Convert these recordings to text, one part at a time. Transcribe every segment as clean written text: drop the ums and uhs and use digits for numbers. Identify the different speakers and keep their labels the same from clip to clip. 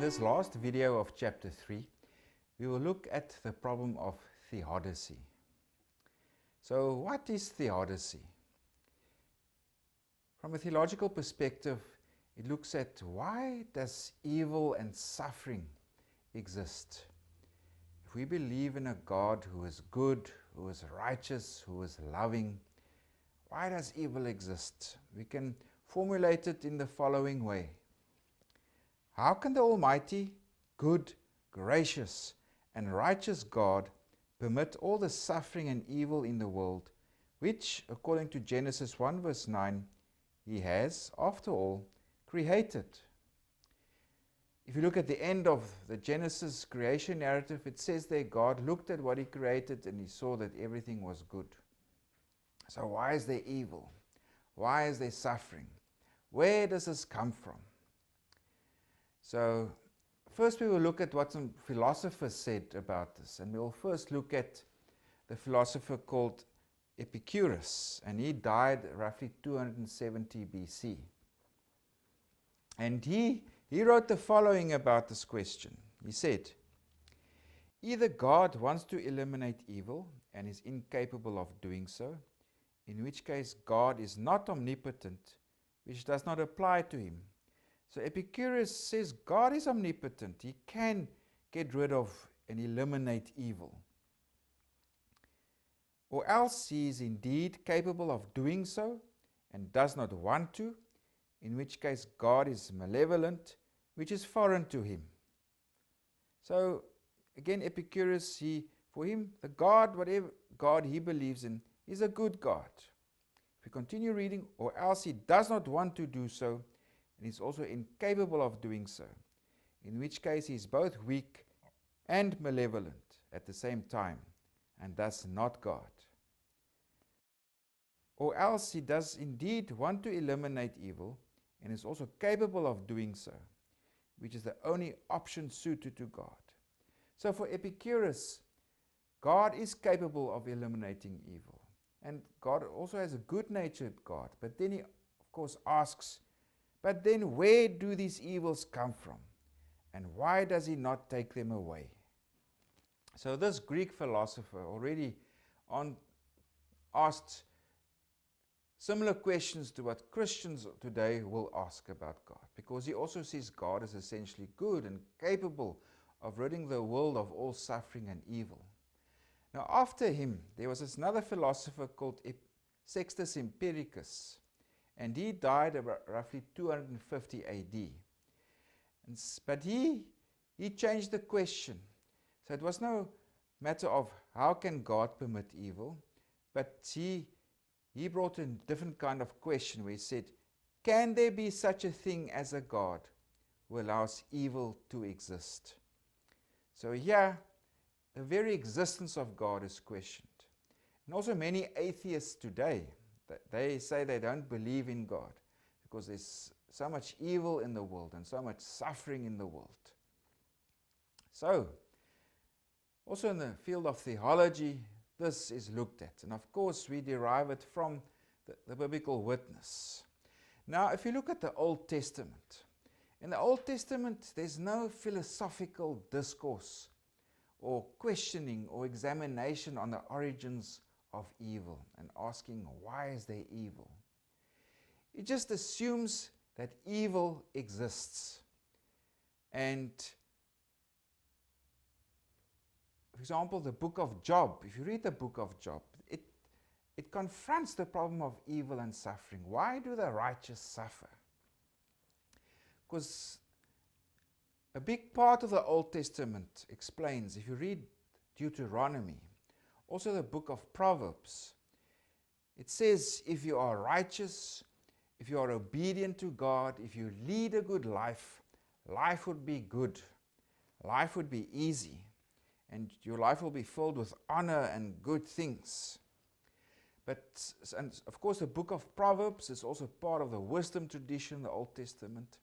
Speaker 1: this last video of chapter 3, we will look at the problem of theodicy. So what is theodicy? From a theological perspective, it looks at why does evil and suffering exist? If we believe in a God who is good, who is righteous, who is loving, why does evil exist? We can formulate it in the following way. How can the Almighty, good, gracious, and righteous God permit all the suffering and evil in the world, which, according to Genesis 1 verse 9, He has, after all, created? If you look at the end of the Genesis creation narrative, it says there God looked at what He created and He saw that everything was good. So why is there evil? Why is there suffering? Where does this come from? So first we will look at what some philosophers said about this, and we will first look at the philosopher called Epicurus, and he died roughly 270 BC. And he wrote the following about this question. He said, "Either God wants to eliminate evil and is incapable of doing so, in which case God is not omnipotent, which does not apply to Him." So Epicurus says God is omnipotent. He can get rid of and eliminate evil. Or else He is indeed capable of doing so and does not want to, in which case God is malevolent, which is foreign to Him. So again, Epicurus, for him, the God, whatever God he believes in, is a good God. If we continue reading, or else He does not want to do so, and is also incapable of doing so, in which case He is both weak and malevolent at the same time, and thus not God. Or else He does indeed want to eliminate evil, and is also capable of doing so, which is the only option suited to God. So for Epicurus, God is capable of eliminating evil, and God also has a good-natured God. But then he, of course, asks, but then where do these evils come from? And why does He not take them away? So this Greek philosopher already asked similar questions to what Christians today will ask about God, because he also sees God as essentially good and capable of ridding the world of all suffering and evil. Now after him, there was another philosopher called Sextus Empiricus, and he died about roughly 250 AD. But he changed the question. So it was no matter of how can God permit evil, but he brought a different kind of question where he said, can there be such a thing as a God who allows evil to exist? So here, the very existence of God is questioned. And also many atheists today, they say they don't believe in God because there's so much evil in the world and so much suffering in the world. So, also in the field of theology, this is looked at. And of course, we derive it from the biblical witness. Now, if you look at the Old Testament, in the Old Testament, there's no philosophical discourse or questioning or examination on the origins of evil and asking why is there evil. It just assumes that evil exists. And for example, the book of Job, if you read the book of Job, it confronts the problem of evil and suffering. Why do the righteous suffer? Because a big part of the Old Testament explains, if you read Deuteronomy, also the book of Proverbs, it says if you are righteous, if you are obedient to God, if you lead a good life, life would be good, life would be easy, and your life will be filled with honor and good things. But, and of course, the book of Proverbs is also part of the wisdom tradition in the Old Testament.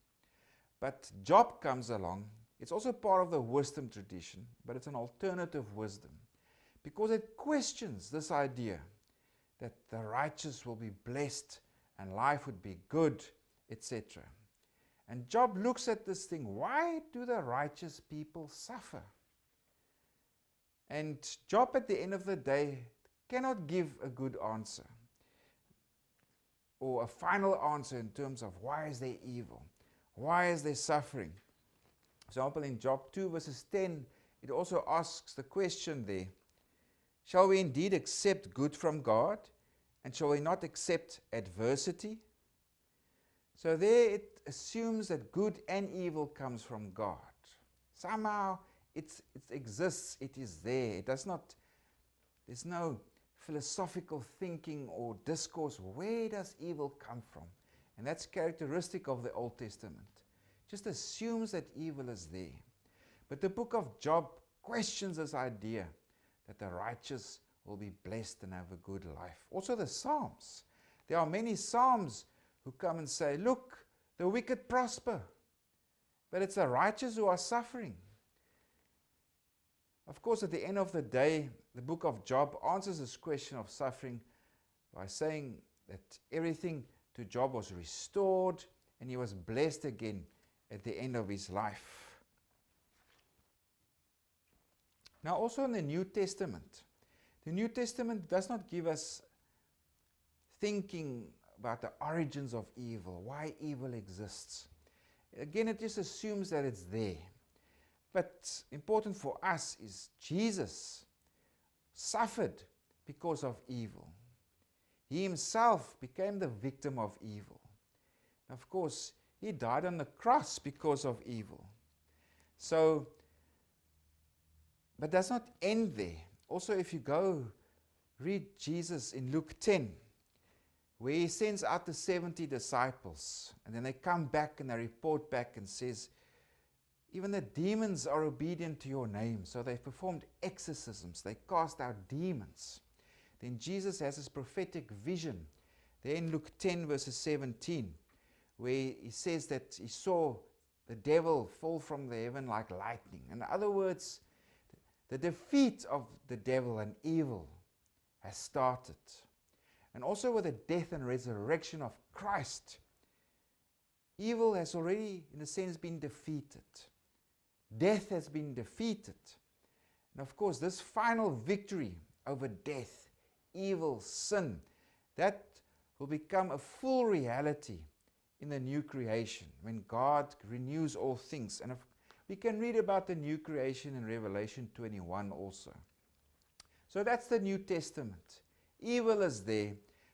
Speaker 1: But Job comes along, it's also part of the wisdom tradition, but it's an alternative wisdom, because it questions this idea that the righteous will be blessed and life would be good, etc. And Job looks at this thing. Why do the righteous people suffer? And Job, at the end of the day, cannot give a good answer or a final answer in terms of why is there evil? Why is there suffering? For example, in Job 2 verses 10, it also asks the question there, shall we indeed accept good from God, and shall we not accept adversity? So there it assumes that good and evil comes from God. Somehow it exists, it is there. It does not, there's no philosophical thinking or discourse. Where does evil come from? And that's characteristic of the Old Testament. Just assumes that evil is there. But the book of Job questions this idea that the righteous will be blessed and have a good life. Also the Psalms. There are many Psalms who come and say, look, the wicked prosper, but it's the righteous who are suffering. Of course, at the end of the day, the book of Job answers this question of suffering by saying that everything to Job was restored and he was blessed again at the end of his life. Now, also in the New Testament does not give us thinking about the origins of evil, why evil exists. Again, it just assumes that it's there. But important for us is Jesus suffered because of evil. He himself became the victim of evil. And of course, he died on the cross because of evil. So, but does not end there. Also, if you go read Jesus in Luke 10, where he sends out the 70 disciples, and then they come back and they report back and says, even the demons are obedient to your name. So they performed exorcisms, they cast out demons. Then Jesus has this prophetic vision there in Luke 10 verses 17, where he says that he saw the devil fall from the heaven like lightning. In other words, the defeat of the devil and evil has started. And also with the death and resurrection of Christ, evil has already, in a sense, been defeated. Death has been defeated. And of course, this final victory over death, evil, sin, that will become a full reality in the new creation, when God renews all things. And we can read about the new creation in Revelation 21 also. So that's the New Testament. Evil is there,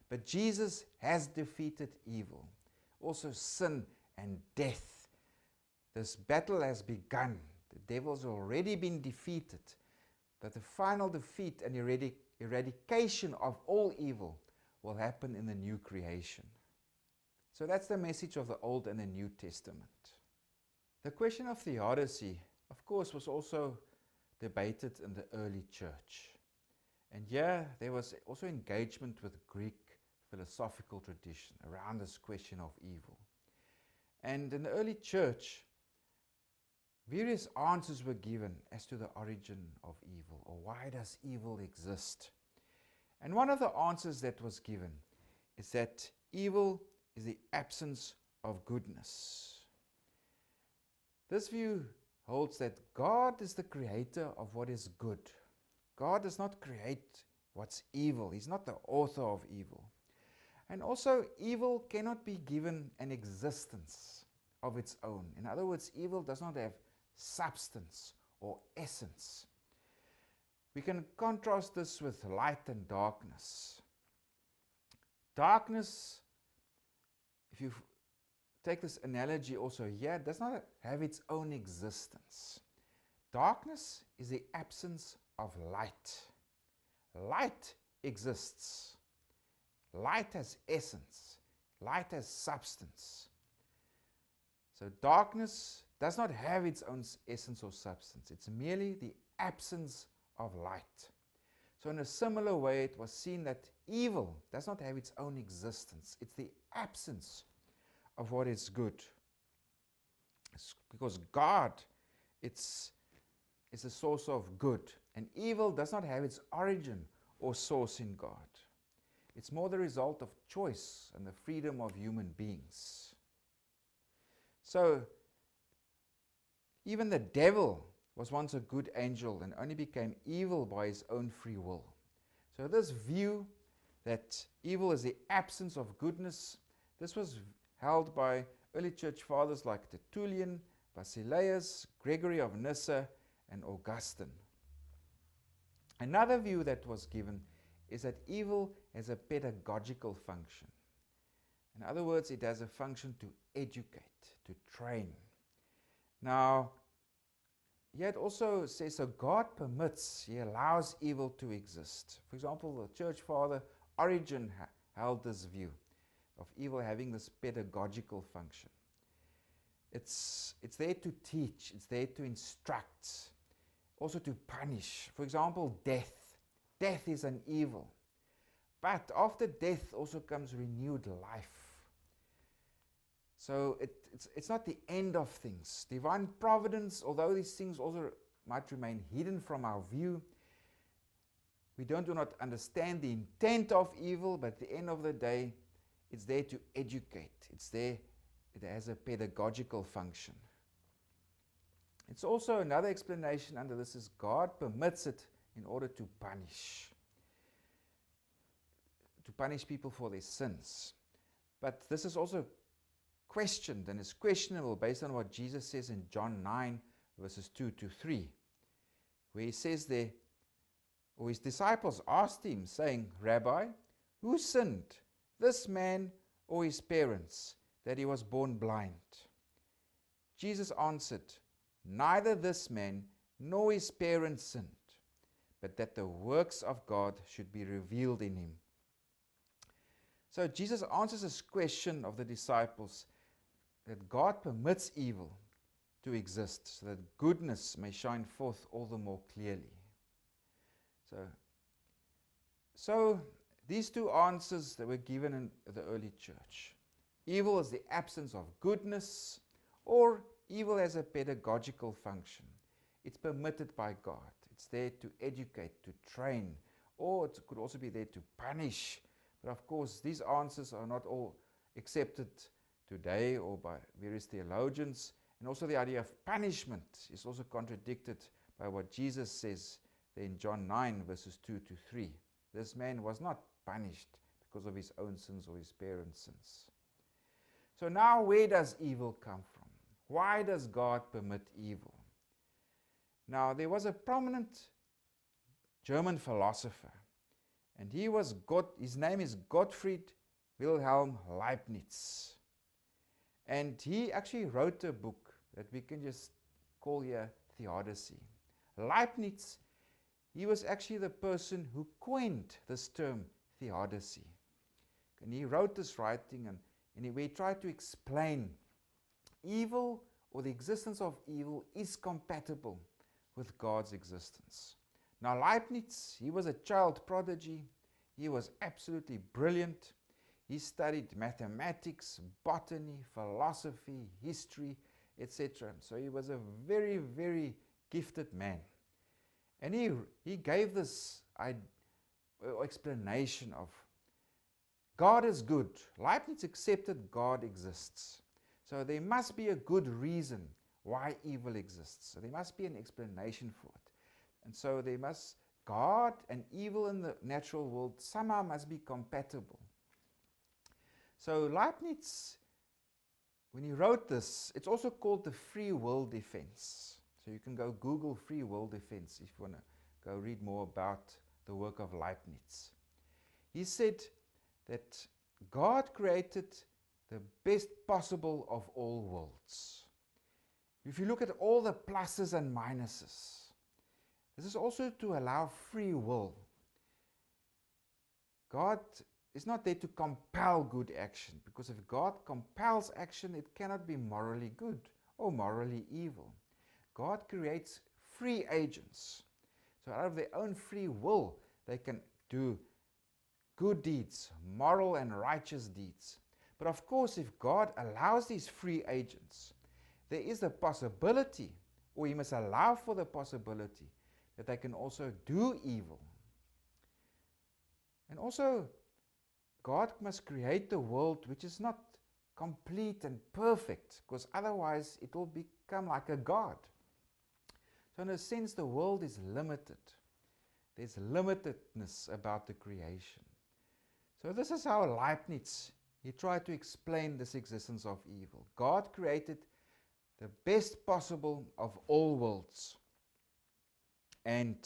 Speaker 1: but Jesus has defeated evil. Also sin and death. This battle has begun. The devil's already been defeated. But the final defeat and eradication of all evil will happen in the new creation. So that's the message of the Old and the New Testament. The question of theodicy, of course, was also debated in the early church. And here there was also engagement with Greek philosophical tradition around this question of evil. And in the early church, various answers were given as to the origin of evil, or why does evil exist. And one of the answers that was given is that evil is the absence of goodness. This view holds that God is the creator of what is good. God does not create what's evil. He's not the author of evil. And also, evil cannot be given an existence of its own. In other words, evil does not have substance or essence. We can contrast this with light and darkness. Darkness, if you take this analogy also here, does not have its own existence. Darkness is the absence of light. Light exists. Light has essence. Light has substance. So darkness does not have its own essence or substance. It's merely the absence of light. So in a similar way, it was seen that evil does not have its own existence. It's the absence of what is good. It's because God, is the source of good. And evil does not have its origin or source in God. It's more the result of choice and the freedom of human beings. So, even the devil was once a good angel and only became evil by his own free will. So this view that evil is the absence of goodness, this was held by early church fathers like Tertullian, Basileus, Gregory of Nyssa, and Augustine. Another view that was given is that evil has a pedagogical function. In other words, it has a function to educate, to train. Now, here it also says, so God permits, He allows evil to exist. For example, the church father Origen held this view of evil having this pedagogical function. It's there to teach, it's there to instruct, also to punish. For example, death. Death is an evil. But after death also comes renewed life. So it's not the end of things. Divine providence, although these things also might remain hidden from our view, we do not understand the intent of evil, but at the end of the day, it's there to educate. It's there, it has a pedagogical function. It's also another explanation under this is God permits it in order to punish people for their sins. But this is also questioned and is questionable based on what Jesus says in John 9 verses 2 to 3, where he says there, or his disciples asked him, saying, Rabbi, who sinned, this man or his parents, that he was born blind? Jesus answered, neither this man nor his parents sinned, but that the works of God should be revealed in him. So Jesus answers this question of the disciples that God permits evil to exist so that goodness may shine forth all the more clearly. So these two answers that were given in the early church. Evil is the absence of goodness, or evil has a pedagogical function. It's permitted by God. It's there to educate, to train, or it could also be there to punish. But of course, these answers are not all accepted today or by various theologians. And also the idea of punishment is also contradicted by what Jesus says there in John 9 verses 2 to 3. This man was not punished because of his own sins or his parents' sins. So now where does evil come from? Why does God permit evil? Now there was a prominent German philosopher, and his name is Gottfried Wilhelm Leibniz. And he actually wrote a book that we can just call here Theodicy. Leibniz, he was actually the person who coined this term theodicy. And he wrote this writing and he tried to explain evil, or the existence of evil, is compatible with God's existence. Now Leibniz, he was a child prodigy. He was absolutely brilliant. He studied mathematics, botany, philosophy, history, etc. So he was a very, very gifted man. And he gave this explanation of God is good. Leibniz accepted God exists. So there must be a good reason why evil exists. So there must be an explanation for it. And so God and evil in the natural world somehow must be compatible. So Leibniz, when he wrote this, it's also called the free will defense. So you can go Google free will defense if you want to go read more about the work of Leibniz. He said that God created the best possible of all worlds. If you look at all the pluses and minuses, this is also to allow free will. God is not there to compel good action, because if God compels action, it cannot be morally good or morally evil. God creates free agents. So out of their own free will, they can do good deeds, moral and righteous deeds. But of course, if God allows these free agents, there is the possibility, or He must allow for the possibility, that they can also do evil. And also, God must create the world which is not complete and perfect, because otherwise it will become like a god. So in a sense, the world is limited. There's limitedness about the creation. So this is how Leibniz, he tried to explain this existence of evil. God created the best possible of all worlds. And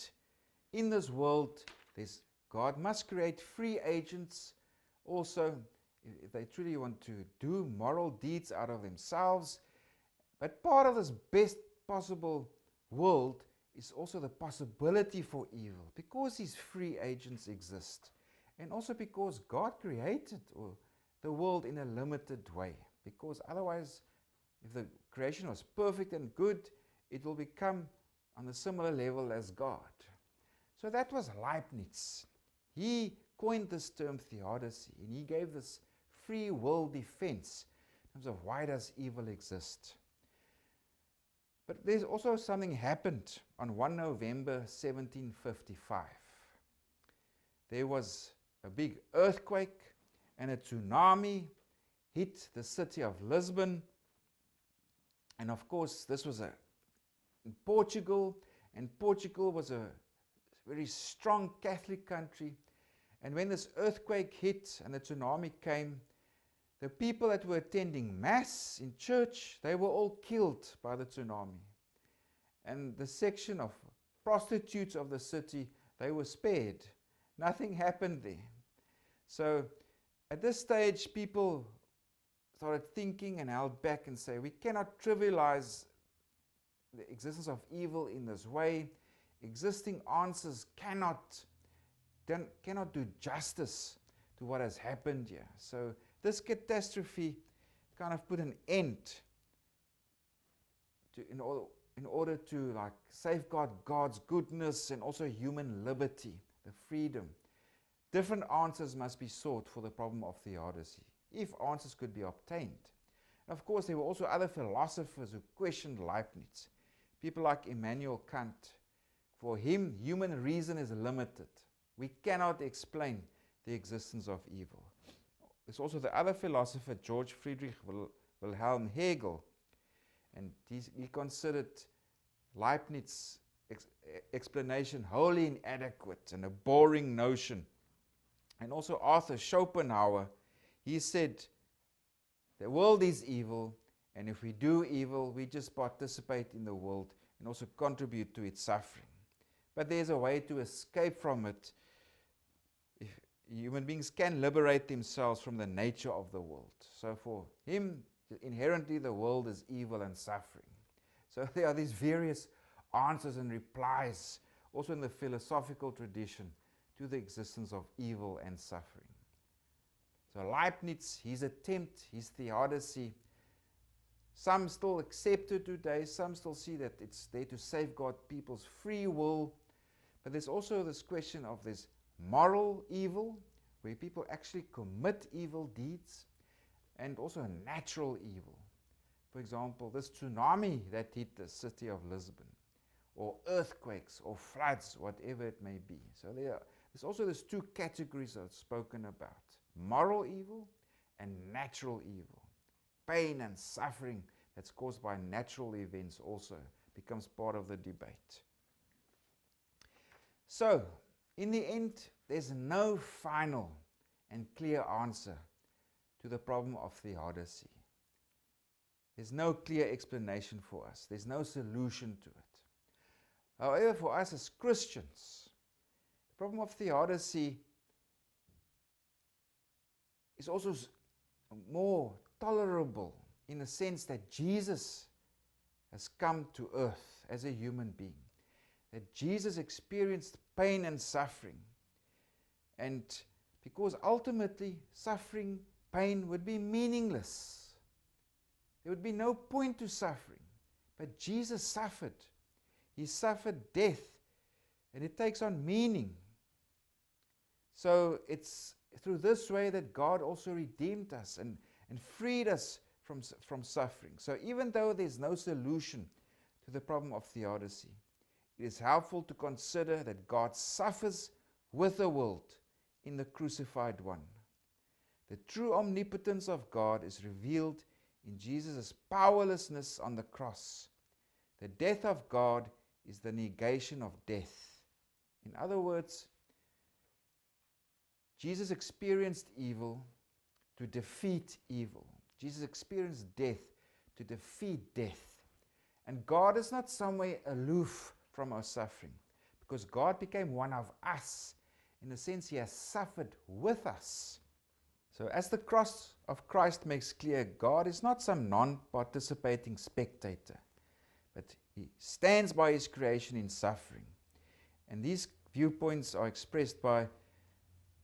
Speaker 1: in this world, God must create free agents also, if they truly want to do moral deeds out of themselves. But part of this best possible world is also the possibility for evil, because these free agents exist. And also because God created the world in a limited way. Because otherwise, if the creation was perfect and good, it will become on a similar level as God. So that was Leibniz. He coined this term theodicy, and he gave this free will defense in terms of why does evil exist. But there's also something happened on 1 November 1755. There was a big earthquake and a tsunami hit the city of Lisbon. And of course, this was in Portugal, and Portugal was a very strong Catholic country. And when this earthquake hit and the tsunami came, the people that were attending Mass in church, they were all killed by the tsunami. And the section of prostitutes of the city, they were spared. Nothing happened there. So at this stage, people started thinking and held back and say, we cannot trivialize the existence of evil in this way. Existing answers cannot do justice to what has happened here. So this catastrophe kind of put an end to, in order to safeguard God's goodness and also human liberty, the freedom. Different answers must be sought for the problem of theodicy, if answers could be obtained. And of course, there were also other philosophers who questioned Leibniz. People like Immanuel Kant. For him, human reason is limited. We cannot explain the existence of evil. There's also the other philosopher, George Friedrich Wilhelm Hegel, and he considered Leibniz's explanation wholly inadequate and a boring notion. And also Arthur Schopenhauer, he said, the world is evil, and if we do evil, we just participate in the world and also contribute to its suffering. But there's a way to escape from it. If human beings can liberate themselves from the nature of the world. So for him, inherently the world is evil and suffering. So there are these various answers and replies, also in the philosophical tradition, to the existence of evil and suffering. So Leibniz, his attempt, his theodicy, some still accept it today, some still see that it's there to safeguard people's free will. But there's also this question of this moral evil, where people actually commit evil deeds, and also a natural evil. For example, this tsunami that hit the city of Lisbon, or earthquakes, or floods, whatever it may be. So there's also these two categories that are spoken about. Moral evil and natural evil. Pain and suffering that's caused by natural events also becomes part of the debate. So, in the end, there's no final and clear answer to the problem of theodicy. There's no clear explanation for us. There's no solution to it. However, for us as Christians, the problem of theodicy is also more tolerable in the sense that Jesus has come to earth as a human being. That Jesus experienced pain and suffering. And because ultimately suffering, pain would be meaningless. There would be no point to suffering. But Jesus suffered. He suffered death. And it takes on meaning. So it's through this way that God also redeemed us and freed us from suffering. So even though there's no solution to the problem of theodicy, it is helpful to consider that God suffers with the world in the crucified one. The true omnipotence of God is revealed in Jesus' powerlessness on the cross. The death of God is the negation of death. In other words, Jesus experienced evil to defeat evil. Jesus experienced death to defeat death. And God is not somewhere aloof from our suffering, because God became one of us. In a sense, He has suffered with us. So as the cross of Christ makes clear, God is not some non-participating spectator, but He stands by His creation in suffering. And these viewpoints are expressed by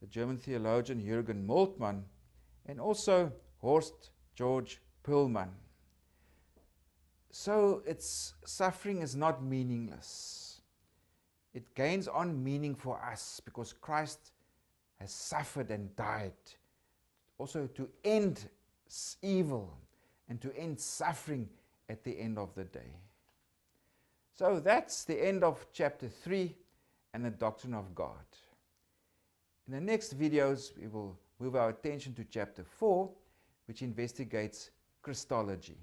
Speaker 1: the German theologian Jürgen Moltmann and also Horst Georg Perlman. So its suffering is not meaningless. It gains on meaning for us because Christ has suffered and died, also to end evil and to end suffering at the end of the day. So that's the end of chapter 3 and the doctrine of God. In the next videos, we will move our attention to chapter 4, which investigates Christology.